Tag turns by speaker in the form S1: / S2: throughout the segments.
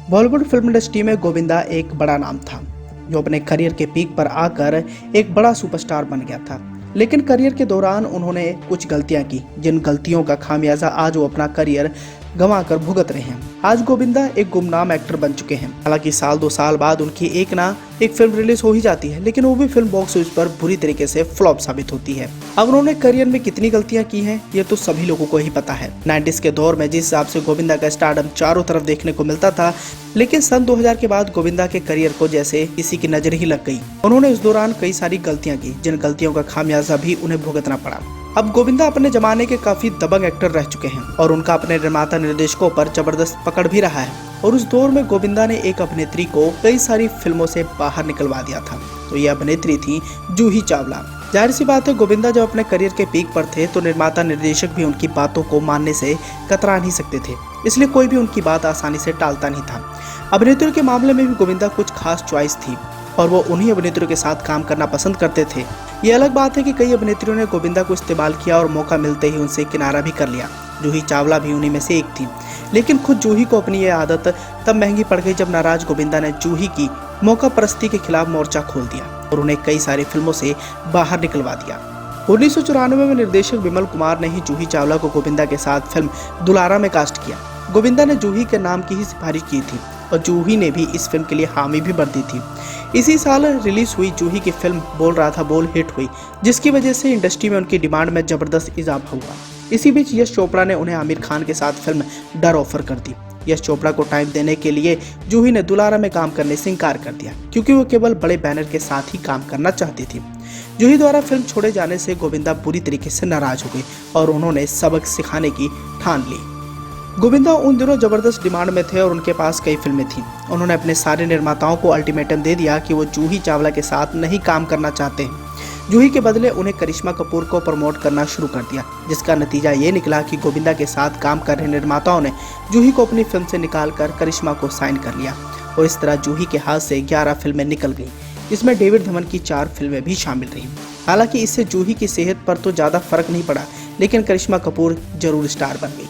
S1: Bollywood film industry में गोविंदा एक बड़ा नाम था, जो अपने करियर के पीक पर आकर एक बड़ा सुपरस्टार बन गया था। लेकिन करियर के दौरान उन्होंने कुछ गलतियां की, जिन गलतियों का खामियाजा आज वो अपना करियर गंवा कर भुगत रहे हैं। आज गोविंदा एक गुमनाम एक्टर बन चुके हैं। हालांकि साल 2 साल बाद उनकी एक ना एक फिल्म रिलीज हो ही जाती है, लेकिन वो भी फिल्म बॉक्स ऑफिस पर बुरी तरीके से फ्लॉप साबित होती है। अब उन्होंने करियर में कितनी गलतियां की हैं, ये तो सभी लोगों को ही पता है। 90s के दौर में जिस हिसाब से गोविंदा का स्टारडम चारों तरफ देखने को मिलता था, लेकिन सन 2000 के बाद गोविंदा के करियर को जैसे किसी की नजर ही लग गई। उन्होंने इस दौरान कई सारी गलतियां की, जिन गलतियों का खामियाजा भी उन्हें भुगतना पड़ा। अब गोविंदा अपने जमाने के काफी दबंग एक्टर रह चुके हैं और उनका अपने निर्माता निर्देशकों पर जबरदस्त पकड़ भी रहा है। और उस दौर में गोविंदा ने एक अभिनेत्री को कई सारी फिल्मों से बाहर निकलवा दिया था। तो ये अभिनेत्री थी जूही चावला। जाहिर सी बात है, गोविंदा जब अपने करियर के पीक पर थे तो निर्माता निर्देशक भी उनकी बातों को मानने से कतरा नहीं सकते थे, इसलिए कोई भी उनकी बात आसानी से टालता नहीं था। अभिनेत्रियों के मामले में भी गोविंदा कुछ खास चॉइस थी और वो उन्हीं अभिनेत्रियों के साथ काम करना पसंद करते थे। ये अलग बात है कि कई अभिनेत्रियों ने गोविंदा को इस्तेमाल किया और मौका मिलते ही उनसे किनारा भी कर लिया। जूही चावला भी उन्हीं में से एक थी। लेकिन खुद जूही को अपनी ये आदत तब महंगी पड़ गई जब नाराज गोविंदा ने जूही की मौका परस्ती के खिलाफ मोर्चा खोल दिया और उन्हें कई सारी फिल्मों से बाहर निकलवा दिया। 1994 में निर्देशक विमल कुमार ने ही जूही चावला को गोविंदा के साथ फिल्म दुलारा में कास्ट किया। गोविंदा ने जूही के नाम की ही सिफारिश की थी और जूही ने भी इस फिल्म के लिए हामी भी भर दी थी। इसी साल रिलीज हुई जूही की फिल्म बोल रहा था बोल हिट हुई, जिसकी वजह से इंडस्ट्री में उनकी डिमांड में जबरदस्त इजाफा हुआ। इसी बीच यश चोपड़ा ने उन्हें आमिर खान के साथ फिल्म डर ऑफर कर दी। यश चोपड़ा को टाइम देने के लिए जूही ने दुलारा में काम करने से इनकार कर दिया, क्योंकि वो केवल बड़े बैनर के साथ ही काम करना चाहती थी। जूही द्वारा फिल्म छोड़े जाने से गोविंदा बुरी तरीके से नाराज हो गई और उन्होंने सबक सिखाने की ठान ली। गोविंदा उन दिनों जबरदस्त डिमांड में थे और उनके पास कई फिल्में थीं। उन्होंने अपने सारे निर्माताओं को अल्टीमेटम दे दिया कि वो जूही चावला के साथ नहीं काम करना चाहते हैं। जूही के बदले उन्हें करिश्मा कपूर को प्रमोट करना शुरू कर दिया, जिसका नतीजा ये निकला कि गोविंदा के साथ काम कर रहे निर्माताओं ने जूही को अपनी फिल्म से निकालकर करिश्मा को साइन कर लिया और इस तरह जूही के हाथ से 11 फिल्में निकल गई, जिसमें डेविड धवन की 4 फिल्में भी शामिल रहीं। हालांकि इससे जूही की सेहत पर तो ज़्यादा फर्क नहीं पड़ा, लेकिन करिश्मा कपूर जरूर स्टार बन गई।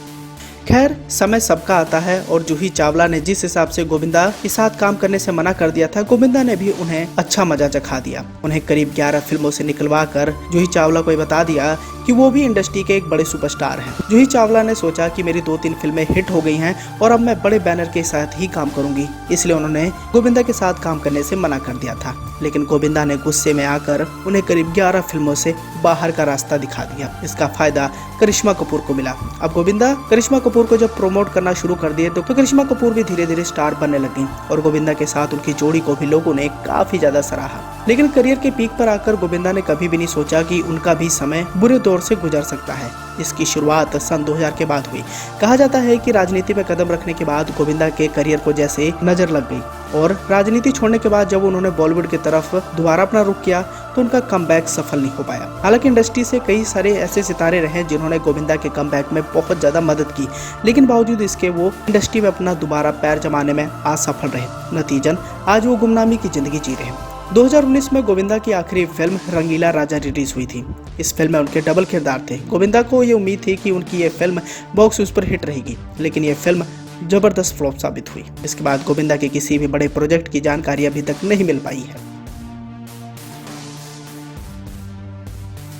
S1: खैर, समय सबका आता है और जूही चावला ने जिस हिसाब से गोविंदा के साथ काम करने से मना कर दिया था, गोविंदा ने भी उन्हें अच्छा मजा चखा दिया। उन्हें करीब 11 फिल्मों से निकलवा कर जूही चावला को बता दिया कि वो भी इंडस्ट्री के एक बड़े सुपरस्टार हैं। जूही चावला ने सोचा कि मेरी 2-3 फिल्में हिट हो गई हैं और अब मैं बड़े बैनर के साथ ही काम करूंगी, इसलिए उन्होंने गोविंदा के साथ काम करने से मना कर दिया था। लेकिन गोविंदा ने गुस्से में आकर उन्हें करीब 11 फिल्मों से बाहर का रास्ता दिखा दिया। इसका फायदा करिश्मा कपूर को मिला। अब गोविंदा करिश्मा कपूर को जब प्रमोट करना शुरू कर दिए तो करिश्मा कपूर भी धीरे धीरे स्टार बनने लगी और गोविंदा के साथ उनकी जोड़ी को भी लोगों ने काफी ज्यादा सराहा। लेकिन करियर के पीक पर आकर गोविंदा ने कभी भी नहीं सोचा कि उनका भी समय बुरे दौर से गुजर सकता है। इसकी शुरुआत सन 2000 के बाद हुई। कहा जाता है कि राजनीति में कदम रखने के बाद गोविंदा के करियर को जैसे नजर लग गई और राजनीति छोड़ने के बाद जब उन्होंने बॉलीवुड की तरफ दोबारा अपना रुख किया तो उनका कमबैक सफल नहीं हो पाया। हालांकि इंडस्ट्री से कई सारे ऐसे सितारे रहे जिन्होंने गोविंदा के कमबैक में बहुत ज्यादा मदद की, लेकिन बावजूद इसके वो इंडस्ट्री में अपना दोबारा पैर जमाने में असफल रहे। नतीजन आज वो गुमनामी की जिंदगी जी रहे हैं। 2019 में गोविंदा की आखिरी फिल्म रंगीला राजा रिलीज हुई थी। इस फिल्म में उनके डबल किरदार थे। गोविंदा को ये उम्मीद थी कि उनकी ये फिल्म बॉक्स ऑफिस पर हिट रहेगी, लेकिन ये फिल्म जबरदस्त फ्लॉप साबित हुई। इसके बाद गोविंदा के किसी भी बड़े प्रोजेक्ट की जानकारी अभी तक नहीं मिल पाई है।